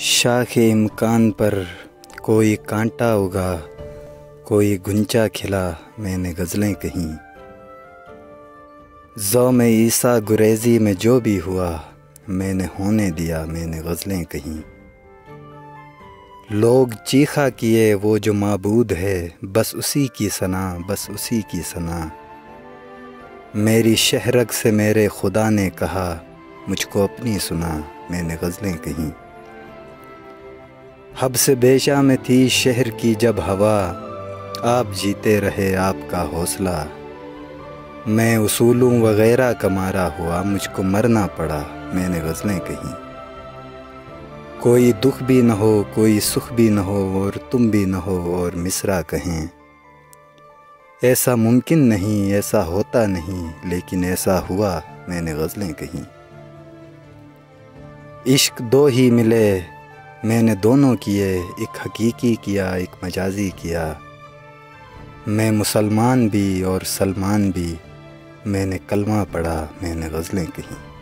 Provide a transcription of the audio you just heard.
شاخ امکان پر کوئی کانٹا اگا، کوئی گنچا کھلا، میں نے غزلیں کہیں۔ زوم عیسیٰ گریزی میں جو بھی ہوا، میں نے ہونے دیا، میں نے غزلیں کہیں۔ لوگ چیخا کیے وہ جو معبود ہے، بس اسی کی ثنا، بس اسی کی ثنا۔ میری شہرگ سے میرے خدا نے کہا، مجھ کو اپنی سنا، میں نے غزلیں کہیں۔ حب سے بیشا میں تھی شہر کی جب ہوا، آپ جیتے رہے آپ کا حوصلہ۔ میں اصولوں وغیرہ کا مارا ہوا، مجھ کو مرنا پڑا، میں نے غزلیں کہیں۔ کوئی دکھ بھی نہ ہو، کوئی سکھ بھی نہ ہو، اور تم بھی نہ ہو اور مصرع کہیں۔ ایسا ممکن نہیں، ایسا ہوتا نہیں، لیکن ایسا ہوا، میں نے غزلیں کہیں۔ عشق دو ہی ملے، میں نے دونوں کیے، ایک حقیقی کیا، ایک مجازی کیا۔ میں مسلمان بھی اور سلمان بھی، میں نے کلمہ پڑھا، میں نے غزلیں کہیں۔